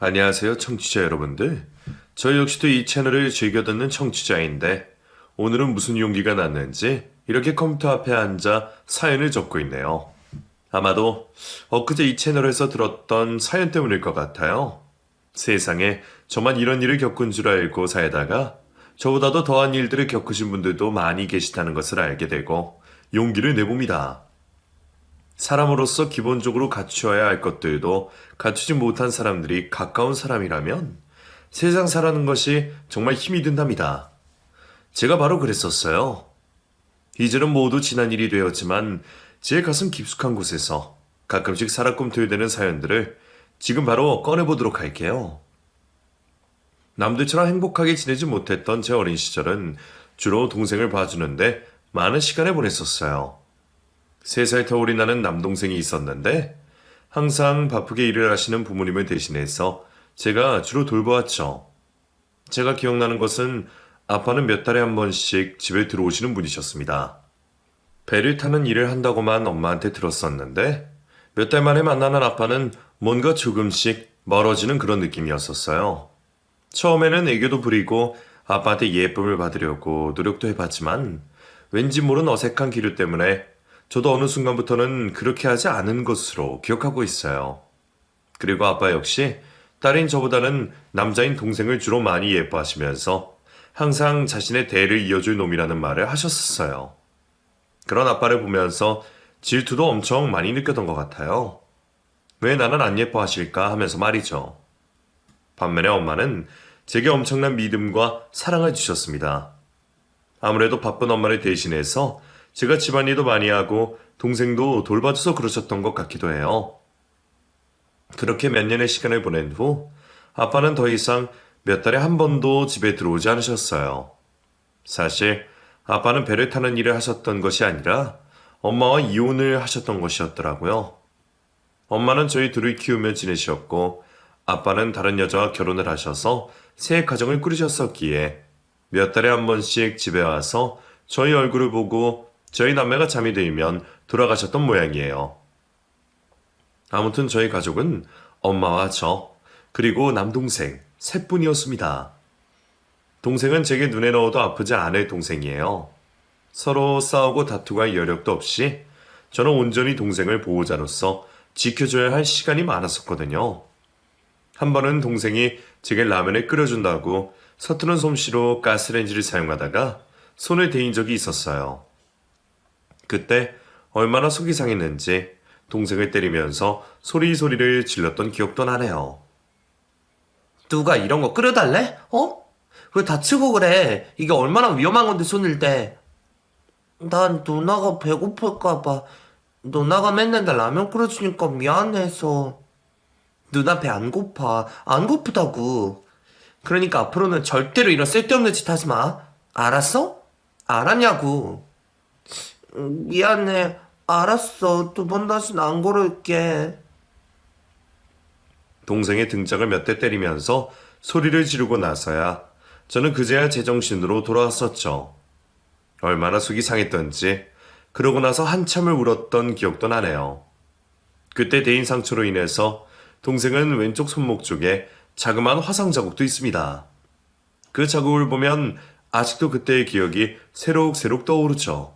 안녕하세요, 청취자 여러분들. 저 역시도 이 채널을 즐겨 듣는 청취자인데, 오늘은 무슨 용기가 났는지 이렇게 컴퓨터 앞에 앉아 사연을 적고 있네요. 아마도 엊그제 이 채널에서 들었던 사연 때문일 것 같아요. 세상에 저만 이런 일을 겪은 줄 알고 살다가 저보다도 더한 일들을 겪으신 분들도 많이 계시다는 것을 알게 되고 용기를 내봅니다. 사람으로서 기본적으로 갖추어야 할 것들도 갖추지 못한 사람들이 가까운 사람이라면 세상 살아가는 것이 정말 힘이 든답니다. 제가 바로 그랬었어요. 이제는 모두 지난 일이 되었지만 제 가슴 깊숙한 곳에서 가끔씩 살아꿈틀대는 사연들을 지금 바로 꺼내보도록 할게요. 남들처럼 행복하게 지내지 못했던 제 어린 시절은 주로 동생을 봐주는데 많은 시간을 보냈었어요. 3살 터울이 나는 남동생이 있었는데 항상 바쁘게 일을 하시는 부모님을 대신해서 제가 주로 돌보았죠. 제가 기억나는 것은 아빠는 몇 달에 한 번씩 집에 들어오시는 분이셨습니다. 배를 타는 일을 한다고만 엄마한테 들었었는데 몇 달 만에 만나는 아빠는 뭔가 조금씩 멀어지는 그런 느낌이었었어요. 처음에는 애교도 부리고 아빠한테 예쁨을 받으려고 노력도 해봤지만 왠지 모른 어색한 기류 때문에 저도 어느 순간부터는 그렇게 하지 않은 것으로 기억하고 있어요. 그리고 아빠 역시 딸인 저보다는 남자인 동생을 주로 많이 예뻐하시면서 항상 자신의 대를 이어줄 놈이라는 말을 하셨었어요. 그런 아빠를 보면서 질투도 엄청 많이 느꼈던 것 같아요. 왜 나는 안 예뻐하실까 하면서 말이죠. 반면에 엄마는 제게 엄청난 믿음과 사랑을 주셨습니다. 아무래도 바쁜 엄마를 대신해서 제가 집안일도 많이 하고 동생도 돌봐줘서 그러셨던 것 같기도 해요. 그렇게 몇 년의 시간을 보낸 후 아빠는 더 이상 몇 달에 한 번도 집에 들어오지 않으셨어요. 사실 아빠는 배를 타는 일을 하셨던 것이 아니라 엄마와 이혼을 하셨던 것이었더라고요. 엄마는 저희 둘을 키우며 지내셨고 아빠는 다른 여자와 결혼을 하셔서 새 가정을 꾸리셨었기에 몇 달에 한 번씩 집에 와서 저희 얼굴을 보고 저희 남매가 잠이 들면 돌아가셨던 모양이에요. 아무튼 저희 가족은 엄마와 저, 그리고 남동생 셋뿐이었습니다. 동생은 제게 눈에 넣어도 아프지 않을 동생이에요. 서로 싸우고 다투고 할 여력도 없이 저는 온전히 동생을 보호자로서 지켜줘야 할 시간이 많았었거든요. 한 번은 동생이 제게 라면을 끓여준다고 서투른 솜씨로 가스레인지를 사용하다가 손을 대인 적이 있었어요. 그때 얼마나 속이 상했는지 동생을 때리면서 소리소리를 질렀던 기억도 나네요. 누가 이런 거 끓여달래? 어? 왜 다치고 그래? 이게 얼마나 위험한 건데 손을 대. 난 누나가 배고플까봐 누나가 맨날 나 라면 끓여주니까 미안해서. 누나 배 안 고파. 안 고프다고. 그러니까 앞으로는 절대로 이런 쓸데없는 짓 하지 마. 알았어? 알았냐고. 미안해. 알았어. 2번 다시는 안 그럴게. 동생의 등짝을 몇 대 때리면서 소리를 지르고 나서야 저는 그제야 제정신으로 돌아왔었죠. 얼마나 속이 상했던지 그러고 나서 한참을 울었던 기억도 나네요. 그때 대인 상처로 인해서 동생은 왼쪽 손목 쪽에 자그마한 화상 자국도 있습니다. 그 자국을 보면 아직도 그때의 기억이 새록새록 떠오르죠.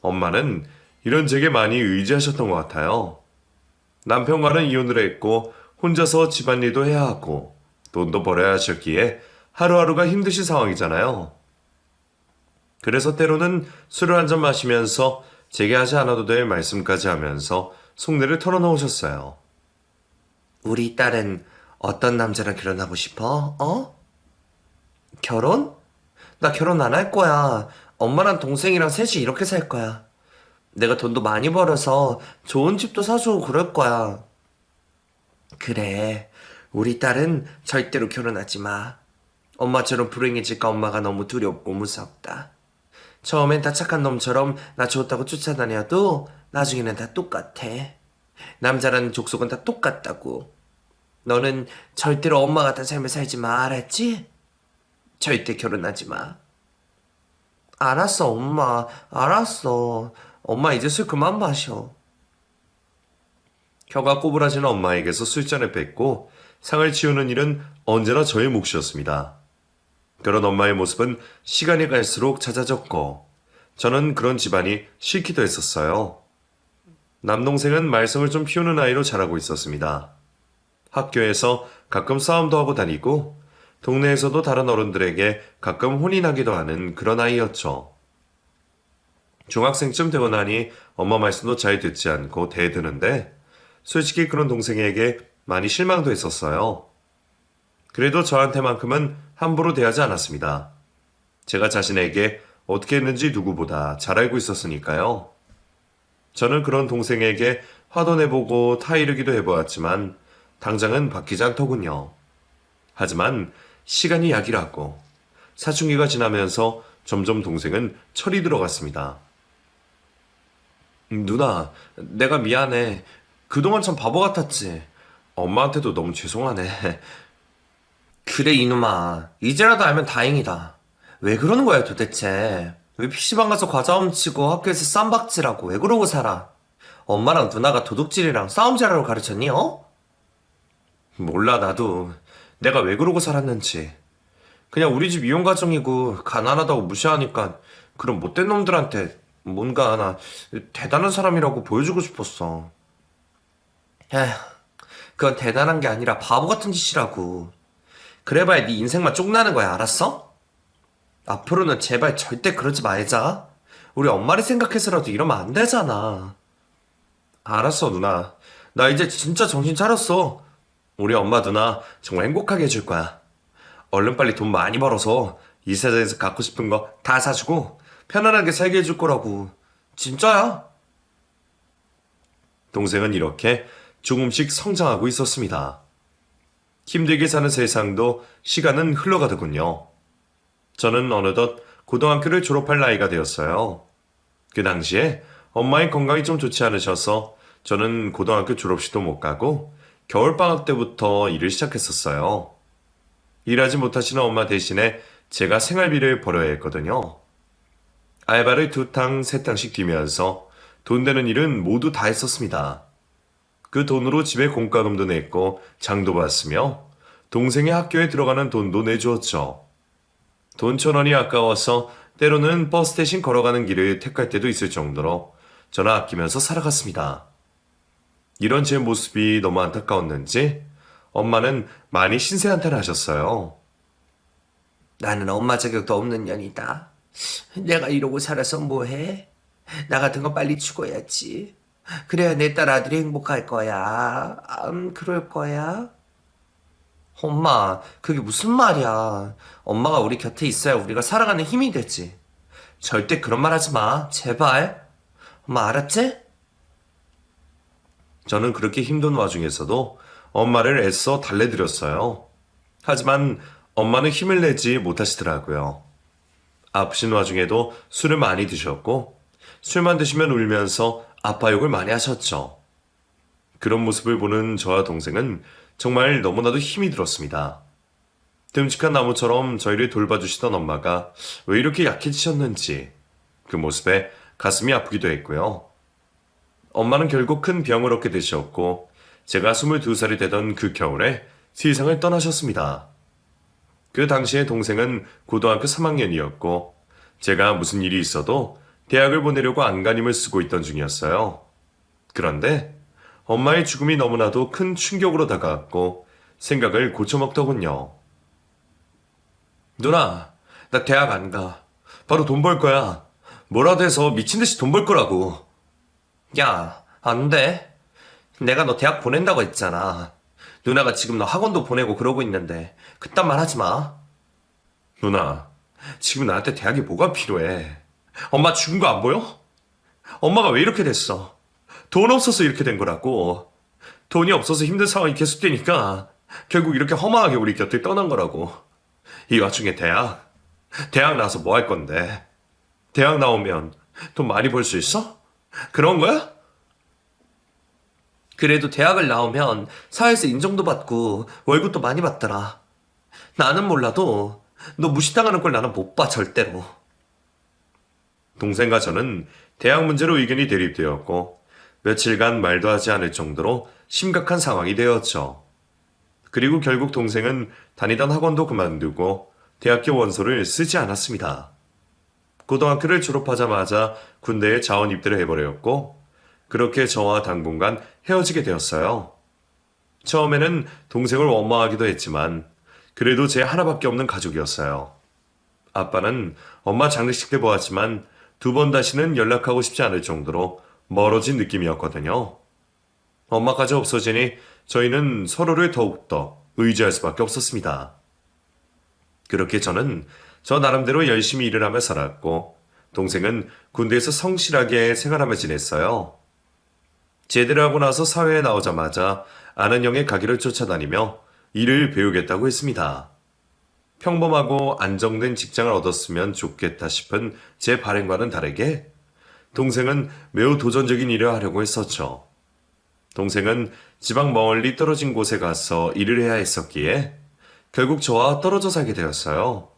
엄마는 이런 제게 많이 의지하셨던 것 같아요. 남편과는 이혼을 했고 혼자서 집안일도 해야 하고 돈도 벌어야 하셨기에 하루하루가 힘드신 상황이잖아요. 그래서 때로는 술을 한 잔 마시면서 제게 하지 않아도 될 말씀까지 하면서 속내를 털어놓으셨어요. 우리 딸은 어떤 남자랑 결혼하고 싶어? 어? 결혼? 나 결혼 안 할 거야. 엄마랑 동생이랑 셋이 이렇게 살 거야. 내가 돈도 많이 벌어서 좋은 집도 사주고 그럴 거야. 그래. 우리 딸은 절대로 결혼하지 마. 엄마처럼 불행해질까 엄마가 너무 두렵고 무섭다. 처음엔 다 착한 놈처럼 나 좋다고 쫓아다녀도 나중에는 다 똑같아. 남자라는 족속은 다 똑같다고. 너는 절대로 엄마 같은 삶을 살지 마. 알았지? 절대 결혼하지 마. 알았어, 엄마. 알았어. 엄마 이제 술 그만 마셔. 혀가 꼬부라지는 엄마에게서 술잔을 뺏고 상을 치우는 일은 언제나 저의 몫이었습니다. 그런 엄마의 모습은 시간이 갈수록 잦아졌고 저는 그런 집안이 싫기도 했었어요. 남동생은 말썽을 좀 피우는 아이로 자라고 있었습니다. 학교에서 가끔 싸움도 하고 다니고 동네에서도 다른 어른들에게 가끔 혼이 나기도 하는 그런 아이였죠. 중학생쯤 되고 나니 엄마 말씀도 잘 듣지 않고 대드는데 솔직히 그런 동생에게 많이 실망도 했었어요. 그래도 저한테만큼은 함부로 대하지 않았습니다. 제가 자신에게 어떻게 했는지 누구보다 잘 알고 있었으니까요. 저는 그런 동생에게 화도 내보고 타이르기도 해보았지만 당장은 바뀌지 않더군요. 하지만 시간이 약이라고 사춘기가 지나면서 점점 동생은 철이 들어갔습니다. 누나, 내가 미안해. 그동안 참 바보 같았지. 엄마한테도 너무 죄송하네. 그래 이놈아, 이제라도 알면 다행이다. 왜 그러는 거야 도대체? 왜 PC방 가서 과자 훔치고 학교에서 쌈박질하고 왜 그러고 살아? 엄마랑 누나가 도둑질이랑 싸움 잘하러 가르쳤니 어? 몰라 나도 내가 왜 그러고 살았는지. 그냥 우리 집 이혼 가정이고 가난하다고 무시하니까 그런 못된 놈들한테 뭔가 하나 대단한 사람이라고 보여주고 싶었어. 에휴, 그건 대단한 게 아니라 바보 같은 짓이라고. 그래봐야 네 인생만 쪽나는 거야, 알았어? 앞으로는 제발 절대 그러지 말자. 우리 엄마를 생각해서라도 이러면 안 되잖아. 알았어, 누나. 나 이제 진짜 정신 차렸어. 우리 엄마 누나 정말 행복하게 해줄 거야. 얼른 빨리 돈 많이 벌어서 이 세상에서 갖고 싶은 거 다 사주고 편안하게 살게 해줄 거라고. 진짜야. 동생은 이렇게 조금씩 성장하고 있었습니다. 힘들게 사는 세상도 시간은 흘러가더군요. 저는 어느덧 고등학교를 졸업할 나이가 되었어요. 그 당시에 엄마의 건강이 좀 좋지 않으셔서 저는 고등학교 졸업식도 못 가고 겨울방학 때부터 일을 시작했었어요. 일하지 못하시는 엄마 대신에 제가 생활비를 벌어야 했거든요. 알바를 2탕, 3탕씩 뛰면서 돈 되는 일은 모두 다 했었습니다. 그 돈으로 집에 공과금도 냈고 장도 봤으며 동생의 학교에 들어가는 돈도 내주었죠. 돈 1,000원이 아까워서 때로는 버스 대신 걸어가는 길을 택할 때도 있을 정도로 저는 아끼면서 살아갔습니다. 이런 제 모습이 너무 안타까웠는지 엄마는 많이 신세한탄하셨어요. 나는 엄마 자격도 없는 년이다. 내가 이러고 살아서 뭐해? 나 같은 거 빨리 죽어야지. 그래야 내 딸 아들이 행복할 거야. 그럴 거야. 엄마, 그게 무슨 말이야. 엄마가 우리 곁에 있어야 우리가 살아가는 힘이 되지. 절대 그런 말 하지 마. 제발. 엄마 알았지? 저는 그렇게 힘든 와중에서도 엄마를 애써 달래드렸어요. 하지만 엄마는 힘을 내지 못하시더라고요. 아프신 와중에도 술을 많이 드셨고 술만 드시면 울면서 아빠 욕을 많이 하셨죠. 그런 모습을 보는 저와 동생은 정말 너무나도 힘이 들었습니다. 듬직한 나무처럼 저희를 돌봐주시던 엄마가 왜 이렇게 약해지셨는지 그 모습에 가슴이 아프기도 했고요. 엄마는 결국 큰 병을 얻게 되셨고 제가 22살이 되던 그 겨울에 세상을 떠나셨습니다. 그 당시에 동생은 고등학교 3학년이었고 제가 무슨 일이 있어도 대학을 보내려고 안간힘을 쓰고 있던 중이었어요. 그런데 엄마의 죽음이 너무나도 큰 충격으로 다가왔고 생각을 고쳐먹더군요. 누나, 나 대학 안 가. 바로 돈 벌 거야. 뭐라도 해서 미친 듯이 돈 벌 거라고. 야, 안 돼. 내가 너 대학 보낸다고 했잖아. 누나가 지금 너 학원도 보내고 그러고 있는데 그딴 말 하지 마. 누나, 지금 나한테 대학이 뭐가 필요해? 엄마 죽은 거 안 보여? 엄마가 왜 이렇게 됐어? 돈 없어서 이렇게 된 거라고. 돈이 없어서 힘든 상황이 계속되니까 결국 이렇게 허망하게 우리 곁을 떠난 거라고. 이 와중에 대학 나와서 뭐 할 건데? 대학 나오면 돈 많이 벌 수 있어? 그런 거야? 그래도 대학을 나오면 사회에서 인정도 받고 월급도 많이 받더라. 나는 몰라도 너 무시당하는 걸 나는 못 봐, 절대로. 동생과 저는 대학 문제로 의견이 대립되었고 며칠간 말도 하지 않을 정도로 심각한 상황이 되었죠. 그리고 결국 동생은 다니던 학원도 그만두고 대학교 원서를 쓰지 않았습니다. 고등학교를 졸업하자마자 군대에 자원 입대를 해버렸고 그렇게 저와 당분간 헤어지게 되었어요. 처음에는 동생을 원망하기도 했지만 그래도 제 하나밖에 없는 가족이었어요. 아빠는 엄마 장례식 때 보았지만 두 번 다시는 연락하고 싶지 않을 정도로 멀어진 느낌이었거든요. 엄마까지 없어지니 저희는 서로를 더욱더 의지할 수밖에 없었습니다. 그렇게 저는 저 나름대로 열심히 일을 하며 살았고 동생은 군대에서 성실하게 생활하며 지냈어요. 제대를 하고 나서 사회에 나오자마자 아는 형의 가게를 쫓아다니며 일을 배우겠다고 했습니다. 평범하고 안정된 직장을 얻었으면 좋겠다 싶은 제 바람과는 다르게 동생은 매우 도전적인 일을 하려고 했었죠. 동생은 지방 멀리 떨어진 곳에 가서 일을 해야 했었기에 결국 저와 떨어져 살게 되었어요.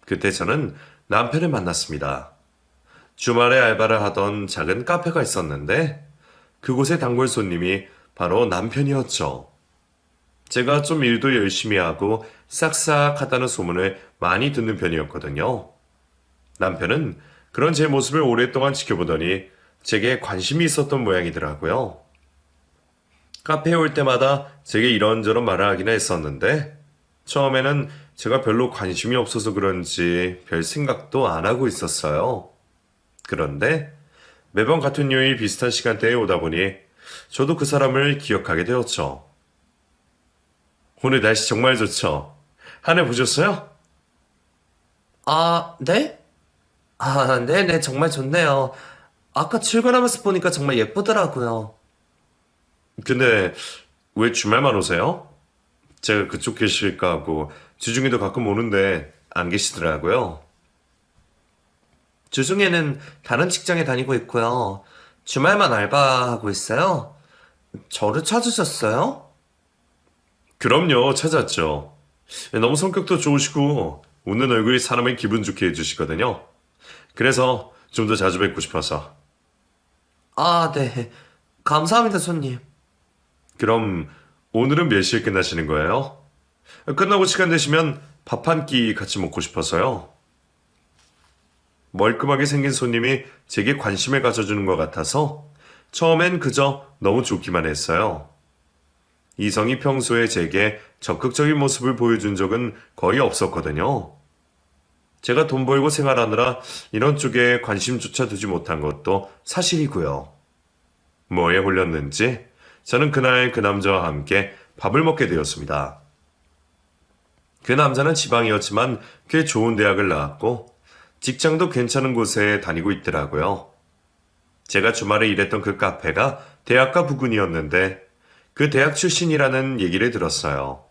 그때 저는 남편을 만났습니다. 주말에 알바를 하던 작은 카페가 있었는데 그곳의 단골 손님이 바로 남편이었죠. 제가 좀 일도 열심히 하고 싹싹하다는 소문을 많이 듣는 편이었거든요. 남편은 그런 제 모습을 오랫동안 지켜보더니 제게 관심이 있었던 모양이더라고요. 카페에 올 때마다 제게 이런저런 말을 하긴 했었는데 처음에는 제가 별로 관심이 없어서 그런지 별 생각도 안 하고 있었어요. 그런데 매번 같은 요일 비슷한 시간대에 오다 보니 저도 그 사람을 기억하게 되었죠. 오늘 날씨 정말 좋죠? 하늘 보셨어요? 아, 네? 아, 네네, 정말 좋네요. 아까 출근하면서 보니까 정말 예쁘더라고요. 근데 왜 주말만 오세요? 제가 그쪽 계실까 하고 주중에도 가끔 오는데 안 계시더라고요. 주중에는 다른 직장에 다니고 있고요. 주말만 알바하고 있어요. 저를 찾으셨어요? 그럼요, 찾았죠. 너무 성격도 좋으시고 웃는 얼굴이 사람을 기분 좋게 해주시거든요. 그래서 좀 더 자주 뵙고 싶어서. 아, 네. 감사합니다, 손님. 그럼 오늘은 몇 시에 끝나시는 거예요? 끝나고 시간 되시면 밥 한 끼 같이 먹고 싶어서요. 멀끔하게 생긴 손님이 제게 관심을 가져주는 것 같아서 처음엔 그저 너무 좋기만 했어요. 이성이 평소에 제게 적극적인 모습을 보여준 적은 거의 없었거든요. 제가 돈 벌고 생활하느라 이런 쪽에 관심조차 두지 못한 것도 사실이고요. 뭐에 홀렸는지 저는 그날 그 남자와 함께 밥을 먹게 되었습니다. 그 남자는 지방이었지만 꽤 좋은 대학을 나왔고 직장도 괜찮은 곳에 다니고 있더라고요. 제가 주말에 일했던 그 카페가 대학가 부근이었는데 그 대학 출신이라는 얘기를 들었어요.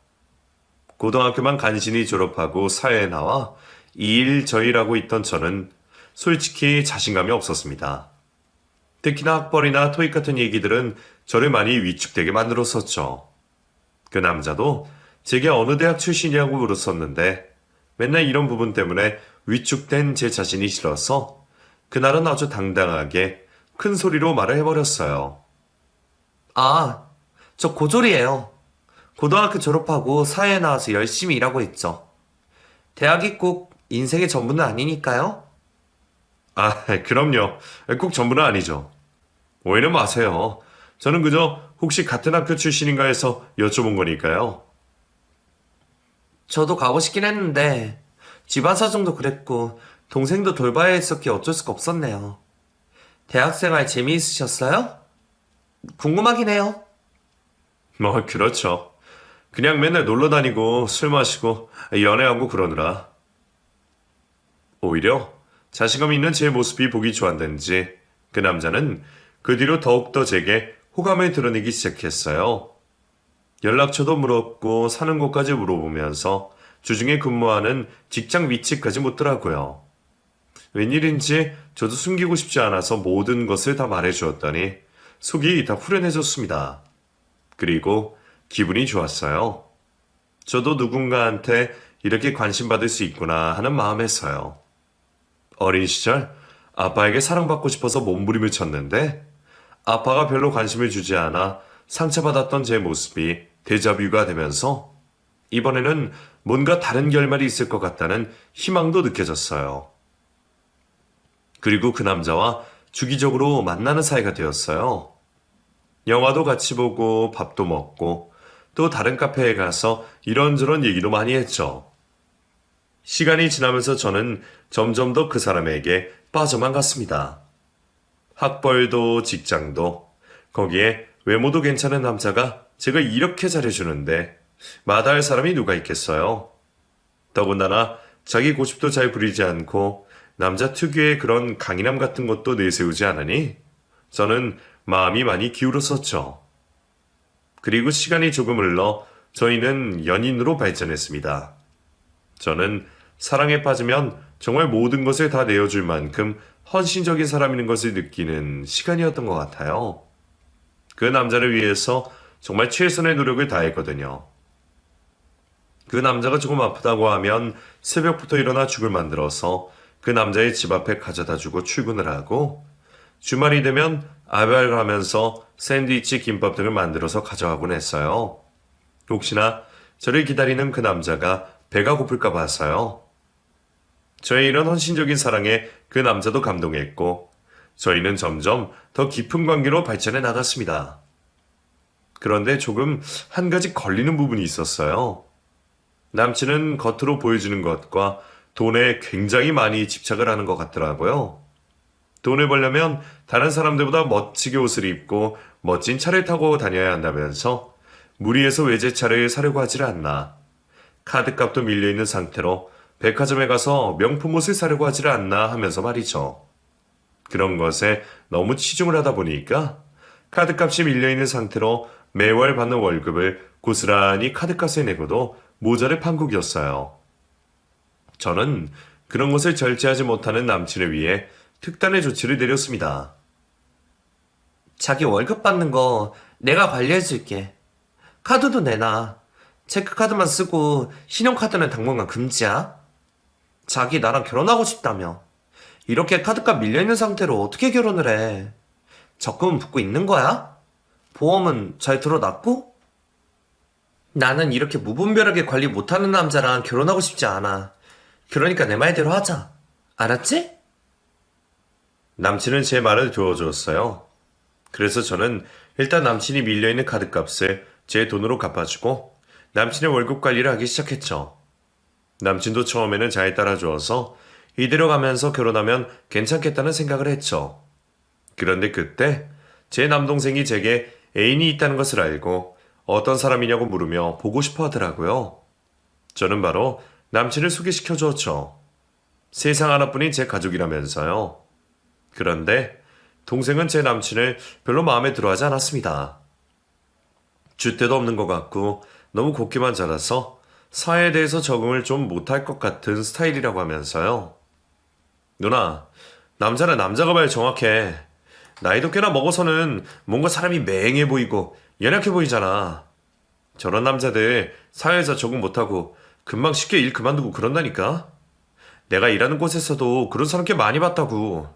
고등학교만 간신히 졸업하고 사회에 나와 이 일 저 일하고 있던 저는 솔직히 자신감이 없었습니다. 특히나 학벌이나 토익 같은 얘기들은 저를 많이 위축되게 만들었었죠. 그 남자도 제게 어느 대학 출신이라고 물었었는데 맨날 이런 부분 때문에 위축된 제 자신이 싫어서 그날은 아주 당당하게 큰 소리로 말을 해버렸어요. 아, 저 고졸이에요. 고등학교 졸업하고 사회에 나와서 열심히 일하고 있죠. 대학이 꼭 인생의 전부는 아니니까요. 아, 그럼요. 꼭 전부는 아니죠. 오해는 마세요. 저는 그저 혹시 같은 학교 출신인가 해서 여쭤본 거니까요. 저도 가고 싶긴 했는데 집안 사정도 그랬고 동생도 돌봐야 했었기에 어쩔 수가 없었네요. 대학생활 재미있으셨어요? 궁금하긴 해요. 뭐, 그렇죠. 그냥 맨날 놀러 다니고 술 마시고 연애하고 그러느라. 오히려 자신감 있는 제 모습이 보기 좋았는지 그 남자는 그 뒤로 더욱더 제게 호감을 드러내기 시작했어요. 연락처도 물었고 사는 곳까지 물어보면서 주중에 근무하는 직장 위치까지 묻더라고요. 웬일인지 저도 숨기고 싶지 않아서 모든 것을 다 말해주었더니 속이 다 후련해졌습니다. 그리고 기분이 좋았어요. 저도 누군가한테 이렇게 관심받을 수 있구나 하는 마음에서요. 어린 시절 아빠에게 사랑받고 싶어서 몸부림을 쳤는데 아빠가 별로 관심을 주지 않아 상처받았던 제 모습이 데자뷰가 되면서 이번에는 뭔가 다른 결말이 있을 것 같다는 희망도 느껴졌어요. 그리고 그 남자와 주기적으로 만나는 사이가 되었어요. 영화도 같이 보고 밥도 먹고 또 다른 카페에 가서 이런저런 얘기도 많이 했죠. 시간이 지나면서 저는 점점 더 그 사람에게 빠져만 갔습니다. 학벌도 직장도 거기에 외모도 괜찮은 남자가 제가 이렇게 잘해주는데 마다할 사람이 누가 있겠어요. 더군다나 자기 고집도 잘 부리지 않고 남자 특유의 그런 강인함 같은 것도 내세우지 않으니 저는 마음이 많이 기울었었죠. 그리고 시간이 조금 흘러 저희는 연인으로 발전했습니다. 저는 사랑에 빠지면 정말 모든 것을 다 내어줄 만큼 헌신적인 사람인 것을 느끼는 시간이었던 것 같아요. 그 남자를 위해서 정말 최선의 노력을 다했거든요. 그 남자가 조금 아프다고 하면 새벽부터 일어나 죽을 만들어서 그 남자의 집 앞에 가져다 주고 출근을 하고 주말이 되면 알바를 하면서 샌드위치, 김밥 등을 만들어서 가져가곤 했어요. 혹시나 저를 기다리는 그 남자가 배가 고플까 봐서요. 저의 이런 헌신적인 사랑에 그 남자도 감동했고 저희는 점점 더 깊은 관계로 발전해 나갔습니다. 그런데 조금 한 가지 걸리는 부분이 있었어요. 남친은 겉으로 보여주는 것과 돈에 굉장히 많이 집착을 하는 것 같더라고요. 돈을 벌려면 다른 사람들보다 멋지게 옷을 입고 멋진 차를 타고 다녀야 한다면서 무리해서 외제차를 사려고 하질 않나. 카드값도 밀려있는 상태로 백화점에 가서 명품 옷을 사려고 하질 않나 하면서 말이죠. 그런 것에 너무 치중을 하다 보니까 카드값이 밀려있는 상태로 매월 받는 월급을 고스란히 카드값에 내고도 모자를 판국이었어요. 저는 그런 것을 절제하지 못하는 남친을 위해 특단의 조치를 내렸습니다. 자기 월급 받는 거 내가 관리해줄게. 카드도 내놔. 체크카드만 쓰고 신용카드는 당분간 금지야. 자기 나랑 결혼하고 싶다며. 이렇게 카드값 밀려있는 상태로 어떻게 결혼을 해? 적금은 붙고 있는 거야? 보험은 잘 들어놨고? 나는 이렇게 무분별하게 관리 못하는 남자랑 결혼하고 싶지 않아. 그러니까 내 말대로 하자. 알았지? 남친은 제 말을 들어줬어요. 그래서 저는 일단 남친이 밀려있는 카드값을 제 돈으로 갚아주고 남친의 월급 관리를 하기 시작했죠. 남친도 처음에는 잘 따라주어서 이대로 가면서 결혼하면 괜찮겠다는 생각을 했죠. 그런데 그때 제 남동생이 제게 애인이 있다는 것을 알고 어떤 사람이냐고 물으며 보고 싶어 하더라고요. 저는 바로 남친을 소개시켜 주었죠. 세상 하나뿐인 제 가족이라면서요. 그런데 동생은 제 남친을 별로 마음에 들어 하지 않았습니다. 줏대도 없는 것 같고 너무 곱게만 자라서 사회에 대해서 적응을 좀 못할 것 같은 스타일이라고 하면서요. 누나, 남자는 남자가 말 정확해. 나이도 꽤나 먹어서는 뭔가 사람이 맹해 보이고 연약해 보이잖아. 저런 남자들 사회에서 적응 못하고 금방 쉽게 일 그만두고 그런다니까. 내가 일하는 곳에서도 그런 사람 꽤 많이 봤다고.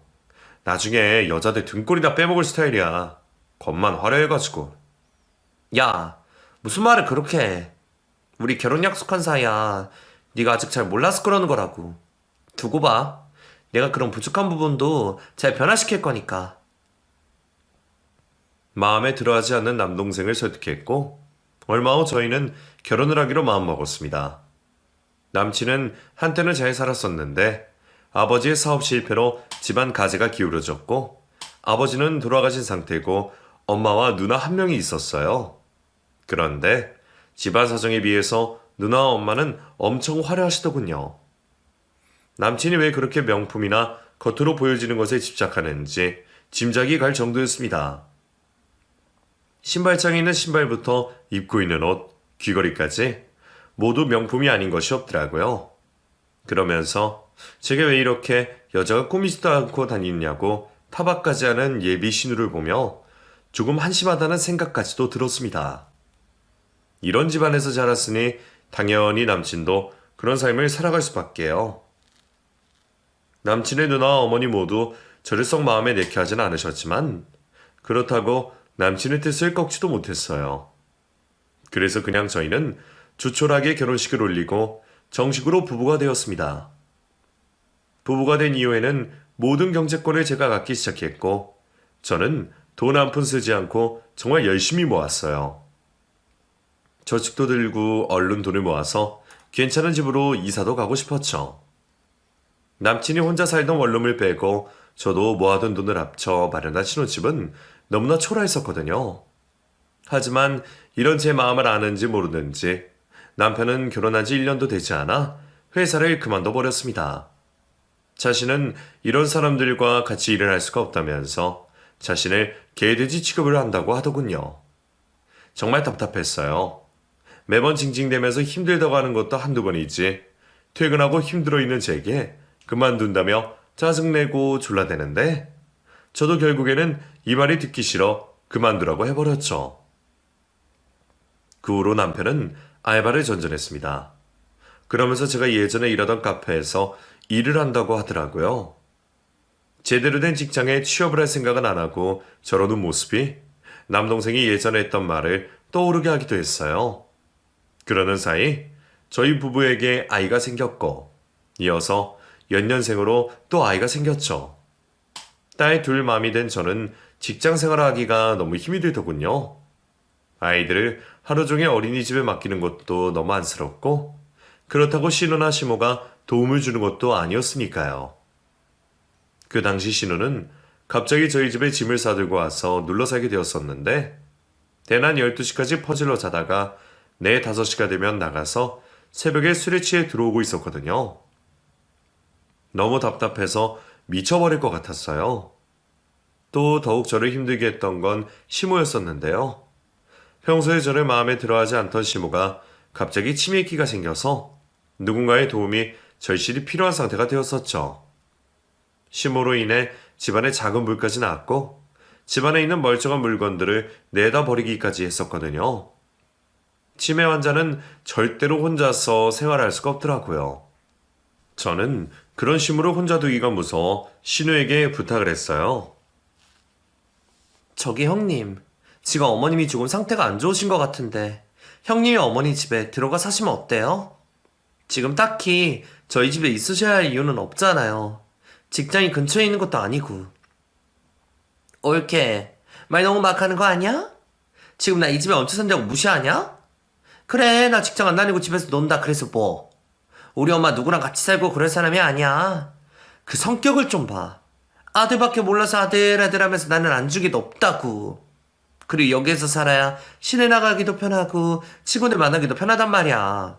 나중에 여자들 등골이 다 빼먹을 스타일이야. 겉만 화려해가지고. 야, 무슨 말을 그렇게 해. 우리 결혼 약속한 사이야. 네가 아직 잘 몰라서 그러는 거라고. 두고 봐. 내가 그런 부족한 부분도 잘 변화시킬 거니까. 마음에 들어하지 않는 남동생을 설득했고 얼마 후 저희는 결혼을 하기로 마음먹었습니다. 남친은 한때는 잘 살았었는데 아버지의 사업 실패로 집안 가재가 기울어졌고 아버지는 돌아가신 상태고 엄마와 누나 한 명이 있었어요. 그런데 집안 사정에 비해서 누나와 엄마는 엄청 화려하시더군요. 남친이 왜 그렇게 명품이나 겉으로 보여지는 것에 집착하는지 짐작이 갈 정도였습니다. 신발장에 있는 신발부터 입고 있는 옷, 귀걸이까지 모두 명품이 아닌 것이 없더라고요. 그러면서 제게 왜 이렇게 여자가 꾸미지도 않고 다니냐고 타박까지 하는 예비 신우를 보며 조금 한심하다는 생각까지도 들었습니다. 이런 집안에서 자랐으니 당연히 남친도 그런 삶을 살아갈 수밖에요. 남친의 누나와 어머니 모두 저를 썩 마음에 내게 하진 않으셨지만 그렇다고 남친의 뜻을 꺾지도 못했어요. 그래서 그냥 저희는 조촐하게 결혼식을 올리고 정식으로 부부가 되었습니다. 부부가 된 이후에는 모든 경제권을 제가 갖기 시작했고 저는 돈 한 푼 쓰지 않고 정말 열심히 모았어요. 저축도 들고 얼른 돈을 모아서 괜찮은 집으로 이사도 가고 싶었죠. 남친이 혼자 살던 원룸을 빼고 저도 모아둔 돈을 합쳐 마련한 신혼집은 너무나 초라했었거든요. 하지만 이런 제 마음을 아는지 모르는지 남편은 결혼한 지 1년도 되지 않아 회사를 그만둬 버렸습니다. 자신은 이런 사람들과 같이 일을 할 수가 없다면서 자신을 개돼지 취급을 한다고 하더군요. 정말 답답했어요. 매번 징징대면서 힘들다고 하는 것도 한두 번이지 퇴근하고 힘들어 있는 제게 그만둔다며 짜증내고 졸라대는데 저도 결국에는 이 말이 듣기 싫어 그만두라고 해버렸죠. 그 후로 남편은 알바를 전전했습니다. 그러면서 제가 예전에 일하던 카페에서 일을 한다고 하더라고요. 제대로 된 직장에 취업을 할 생각은 안 하고 저러는 모습이 남동생이 예전에 했던 말을 떠오르게 하기도 했어요. 그러는 사이 저희 부부에게 아이가 생겼고 이어서 연년생으로 또 아이가 생겼죠. 딸 둘 맘이 된 저는 직장 생활하기가 너무 힘이 들더군요. 아이들을 하루 종일 어린이집에 맡기는 것도 너무 안쓰럽고 그렇다고 신우나 시모가 도움을 주는 것도 아니었으니까요. 그 당시 신우는 갑자기 저희 집에 짐을 싸들고 와서 눌러 살게 되었었는데 대낮 12시까지 퍼질러 자다가 4, 5시가 되면 나가서 새벽에 술에 취해 들어오고 있었거든요. 너무 답답해서 미쳐버릴 것 같았어요. 또 더욱 저를 힘들게 했던 건 시모였었는데요. 평소에 저를 마음에 들어하지 않던 시모가 갑자기 치매기가 생겨서 누군가의 도움이 절실히 필요한 상태가 되었었죠. 시모로 인해 집안에 작은 불까지 났고 집안에 있는 멀쩡한 물건들을 내다 버리기까지 했었거든요. 치매 환자는 절대로 혼자서 생활할 수가 없더라고요. 저는 그런 시모를 혼자 두기가 무서워 신우에게 부탁을 했어요. 저기 형님, 지금 어머님이 조금 상태가 안 좋으신 것 같은데 형님이 어머니 집에 들어가 사시면 어때요? 지금 딱히 저희 집에 있으셔야 할 이유는 없잖아요. 직장이 근처에 있는 것도 아니고. 옳게 말 너무 막 하는 거 아니야? 지금 나 이 집에 얹혀 산다고 무시하냐? 그래, 나 직장 안 다니고 집에서 논다 그래서 뭐. 우리 엄마 누구랑 같이 살고 그럴 사람이 아니야. 그 성격을 좀 봐. 아들밖에 몰라서 아들 하면서 나는 안주기도 없다고. 그리고 여기에서 살아야 시내 나가기도 편하고 친구들 만나기도 편하단 말이야.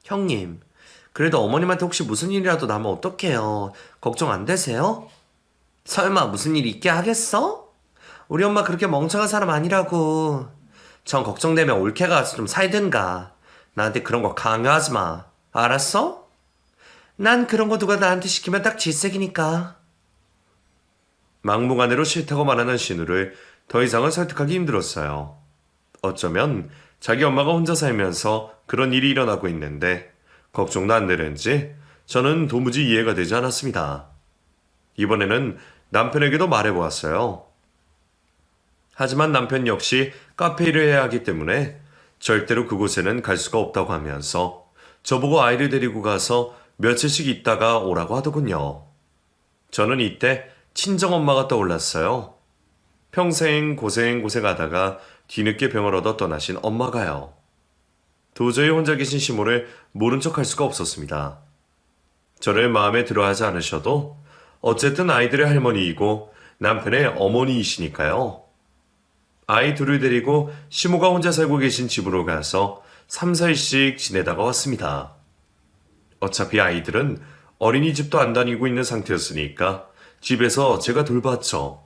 형님, 그래도 어머님한테 혹시 무슨 일이라도 나면 어떡해요? 걱정 안 되세요? 설마 무슨 일이 있게 하겠어? 우리 엄마 그렇게 멍청한 사람 아니라고. 전 걱정되면 올케가 가서 좀 살든가. 나한테 그런 거 강요하지 마. 알았어? 난 그런 거 누가 나한테 시키면 딱 질색이니까. 막무가내로 싫다고 말하는 신우를 더 이상은 설득하기 힘들었어요. 어쩌면 자기 엄마가 혼자 살면서 그런 일이 일어나고 있는데 걱정도 안 되는지 저는 도무지 이해가 되지 않았습니다. 이번에는 남편에게도 말해보았어요. 하지만 남편 역시 카페 일을 해야 하기 때문에 절대로 그곳에는 갈 수가 없다고 하면서 저보고 아이를 데리고 가서 며칠씩 있다가 오라고 하더군요. 저는 이때 친정엄마가 떠올랐어요. 평생 고생하다가 뒤늦게 병을 얻어 떠나신 엄마가요. 도저히 혼자 계신 시모를 모른 척 할 수가 없었습니다. 저를 마음에 들어하지 않으셔도 어쨌든 아이들의 할머니이고 남편의 어머니이시니까요. 아이 둘을 데리고 시모가 혼자 살고 계신 집으로 가서 3, 4일씩 지내다가 왔습니다. 어차피 아이들은 어린이집도 안 다니고 있는 상태였으니까 집에서 제가 돌봤죠.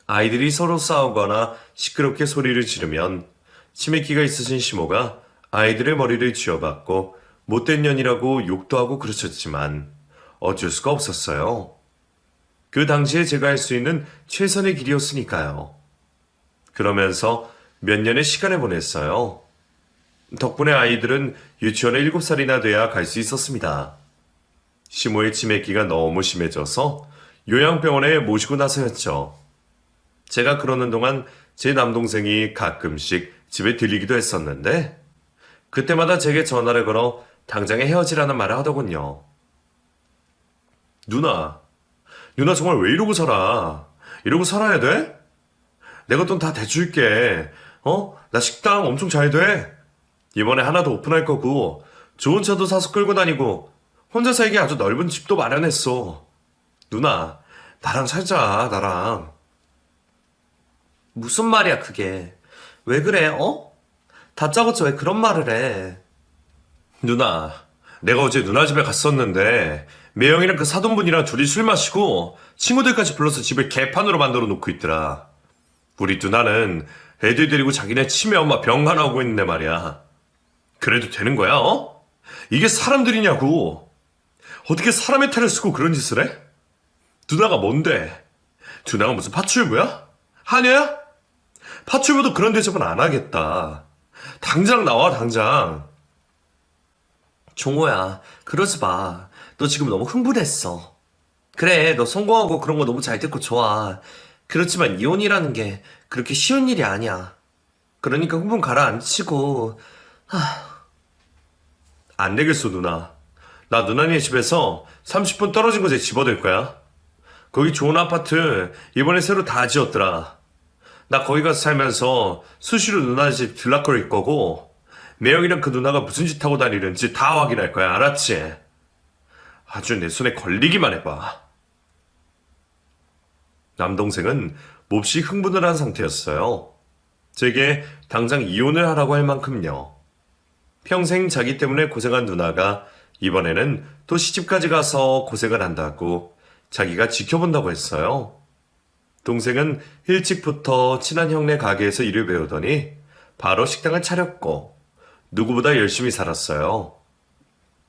아이들이 서로 싸우거나 시끄럽게 소리를 지르면 치매기가 있으신 시모가 아이들의 머리를 쥐어박고 못된 년이라고 욕도 하고 그러셨지만 어쩔 수가 없었어요. 그 당시에 제가 할 수 있는 최선의 길이었으니까요. 그러면서 몇 년의 시간을 보냈어요. 덕분에 아이들은 유치원에 7살이나 돼야 갈 수 있었습니다. 시모의 치매기가 너무 심해져서 요양병원에 모시고 나서였죠. 제가 그러는 동안 제 남동생이 가끔씩 집에 들리기도 했었는데 그때마다 제게 전화를 걸어 당장에 헤어지라는 말을 하더군요. 누나 정말 왜 이러고 살아? 이러고 살아야 돼? 내가 돈 다 대줄게. 나 식당 엄청 잘 돼. 이번에 하나 더 오픈할 거고 좋은 차도 사서 끌고 다니고 혼자 살기 아주 넓은 집도 마련했어. 누나, 나랑 살자, 나랑. 무슨 말이야, 그게. 왜 그래, 어? 다짜고짜 왜 그런 말을 해? 누나, 내가 어제 누나 집에 갔었는데 매형이랑 그 사돈분이랑 둘이 술 마시고 친구들까지 불러서 집을 개판으로 만들어 놓고 있더라. 우리 누나는 애들 데리고 자기네 치매 엄마 병가 오고 있는데 말이야. 그래도 되는 거야, 어? 이게 사람들이냐고. 어떻게 사람의 탈을 쓰고 그런 짓을 해? 누나가 뭔데? 누나가 무슨 파출부야? 하녀야? 파출부도 그런 대접은 안 하겠다. 당장 나와, 당장. 종호야, 그러지 마. 너 지금 너무 흥분했어. 그래, 너 성공하고 그런 거 너무 잘 됐고 좋아. 그렇지만 이혼이라는 게 그렇게 쉬운 일이 아니야. 그러니까 흥분 가라앉히고. 안 되겠어, 누나. 나 누나네 집에서 30분 떨어진 곳에 집어들 거야. 거기 좋은 아파트 이번에 새로 다 지었더라. 나 거기 가서 살면서 수시로 누나 집 들락거릴 거고 매형이랑 그 누나가 무슨 짓 하고 다니는지 다 확인할 거야. 알았지? 아주 내 손에 걸리기만 해봐. 남동생은 몹시 흥분을 한 상태였어요. 제게 당장 이혼을 하라고 할 만큼요. 평생 자기 때문에 고생한 누나가 이번에는 또 시집까지 가서 고생을 한다고 자기가 지켜본다고 했어요. 동생은 일찍부터 친한 형네 가게에서 일을 배우더니 바로 식당을 차렸고 누구보다 열심히 살았어요.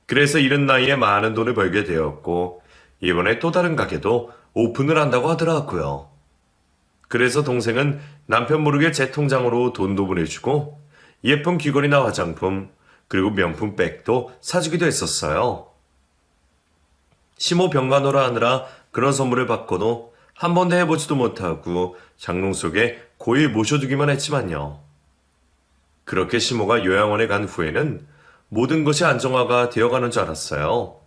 그래서 이른 나이에 많은 돈을 벌게 되었고 이번에 또 다른 가게도 오픈을 한다고 하더라고요. 그래서 동생은 남편 모르게 제 통장으로 돈도 보내주고 예쁜 귀걸이나 화장품 그리고 명품 백도 사주기도 했었어요. 시모 병간호라 하느라 그런 선물을 받고도 한 번도 해보지도 못하고 장롱 속에 고이 모셔두기만 했지만요. 그렇게 시모가 요양원에 간 후에는 모든 것이 안정화가 되어가는 줄 알았어요.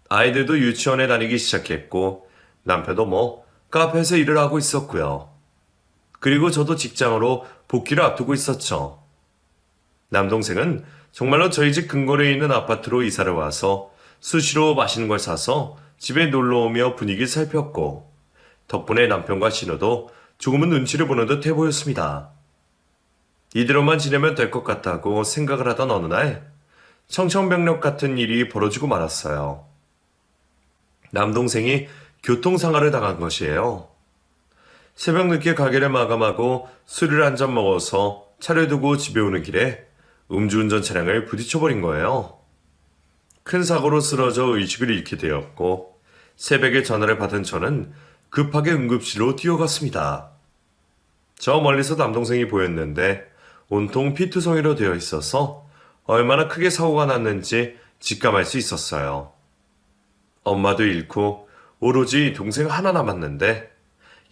아이들도 유치원에 다니기 시작했고 남편도 카페에서 일을 하고 있었고요. 그리고 저도 직장으로 복귀를 앞두고 있었죠. 남동생은 정말로 저희 집 근거리에 있는 아파트로 이사를 와서 수시로 맛있는 걸 사서 집에 놀러오며 분위기를 살폈고 덕분에 남편과 신우도 조금은 눈치를 보는 듯 해보였습니다. 이대로만 지내면 될 것 같다고 생각을 하던 어느 날 청천벽력 같은 일이 벌어지고 말았어요. 남동생이 교통상해를 당한 것이에요. 새벽 늦게 가게를 마감하고 술을 한 잔 먹어서 차를 두고 집에 오는 길에 음주운전 차량을 부딪혀버린 거예요. 큰 사고로 쓰러져 의식을 잃게 되었고 새벽에 전화를 받은 저는 급하게 응급실로 뛰어갔습니다. 저 멀리서 남동생이 보였는데 온통 피투성이로 되어 있어서 얼마나 크게 사고가 났는지 직감할 수 있었어요. 엄마도 잃고 오로지 동생 하나 남았는데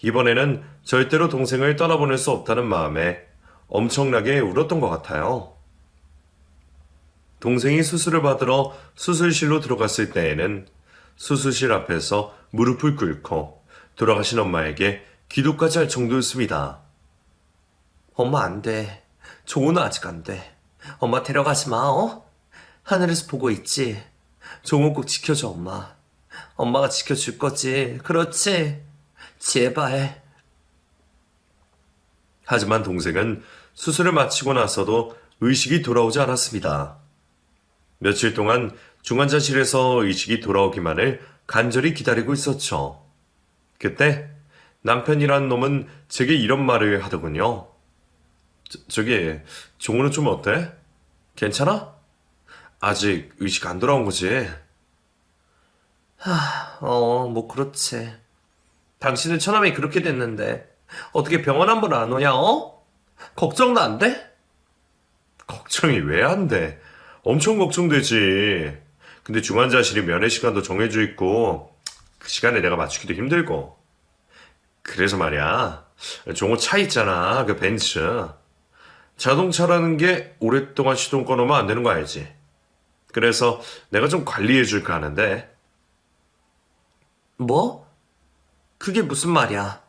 이번에는 절대로 동생을 떠나보낼 수 없다는 마음에 엄청나게 울었던 것 같아요. 동생이 수술을 받으러 수술실로 들어갔을 때에는 수술실 앞에서 무릎을 꿇고 돌아가신 엄마에게 기도까지 할 정도였습니다. 엄마 안 돼. 종호는 아직 안 돼. 엄마 데려가지 마, 어? 하늘에서 보고 있지? 종호 꼭 지켜줘, 엄마. 엄마가 지켜줄 거지. 그렇지? 제발. 하지만 동생은 수술을 마치고 나서도 의식이 돌아오지 않았습니다. 며칠 동안 중환자실에서 의식이 돌아오기만을 간절히 기다리고 있었죠. 그때 남편이란 놈은 제게 이런 말을 하더군요. 저기 종호는 좀 어때? 괜찮아? 아직 의식 안 돌아온 거지? 뭐 그렇지. 당신은 처남이 그렇게 됐는데 어떻게 병원 한 번 안 오냐, 어? 걱정도 안 돼? 걱정이 왜 안 돼? 엄청 걱정되지. 근데 중환자실이 면회 시간도 정해져 있고 그 시간에 내가 맞추기도 힘들고. 그래서 말이야. 종호 차 있잖아. 그 벤츠. 자동차라는 게 오랫동안 시동 꺼놓으면 안 되는 거 알지? 그래서 내가 좀 관리해 줄까 하는데 뭐? 그게 무슨 말이야?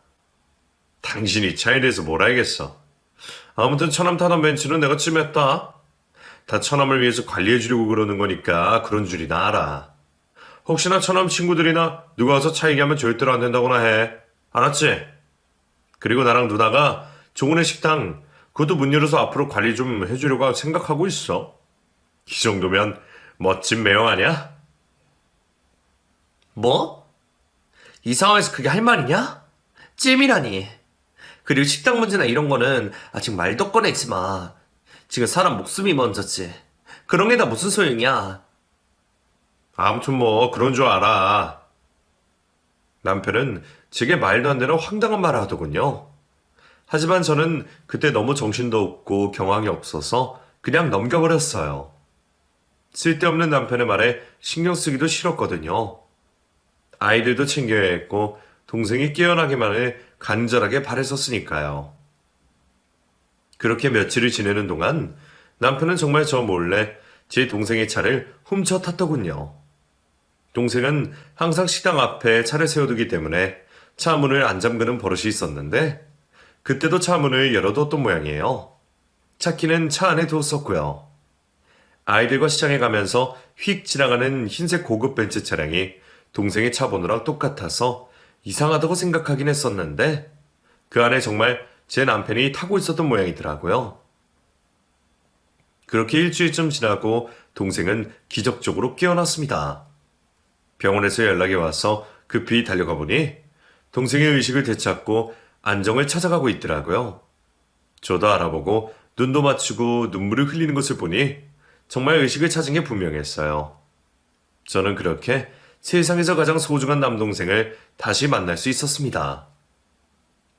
당신이 차에 대해서 뭘 알겠어? 아무튼 처남 타던 벤츠는 내가 찜했다. 다 처남을 위해서 관리해 주려고 그러는 거니까 그런 줄이나 알아. 혹시나 처남 친구들이나 누가 와서 차 얘기하면 절대로 안 된다고나 해. 알았지? 그리고 나랑 누나가 종훈의 식당 그것도 문 열어서 앞으로 관리 좀 해주려고 생각하고 있어. 이 정도면 멋진 매형 아니야? 뭐? 이 상황에서 그게 할 말이냐? 찜이라니. 그리고 식당 문제나 이런 거는 아직 말도 꺼내지 마. 지금 사람 목숨이 먼저지. 그런 게 다 무슨 소용이야? 아무튼 뭐 그런 줄 알아. 남편은 제게 말도 안 되는 황당한 말을 하더군요. 하지만 저는 그때 너무 정신도 없고 경황이 없어서 그냥 넘겨버렸어요. 쓸데없는 남편의 말에 신경 쓰기도 싫었거든요. 아이들도 챙겨야 했고 동생이 깨어나기만을 간절하게 바랬었으니까요. 그렇게 며칠을 지내는 동안 남편은 정말 저 몰래 제 동생의 차를 훔쳐 탔더군요. 동생은 항상 식당 앞에 차를 세워두기 때문에 차 문을 안 잠그는 버릇이 있었는데 그때도 차 문을 열어뒀던 모양이에요. 차 키는 차 안에 두었었고요. 아이들과 시장에 가면서 휙 지나가는 흰색 고급 벤츠 차량이 동생의 차 번호랑 똑같아서 이상하다고 생각하긴 했었는데 그 안에 정말 제 남편이 타고 있었던 모양이더라고요. 그렇게 일주일쯤 지나고 동생은 기적적으로 깨어났습니다. 병원에서 연락이 와서 급히 달려가 보니 동생의 의식을 되찾고 안정을 찾아가고 있더라고요. 저도 알아보고 눈도 맞추고 눈물을 흘리는 것을 보니 정말 의식을 찾은 게 분명했어요. 저는 그렇게 세상에서 가장 소중한 남동생을 다시 만날 수 있었습니다.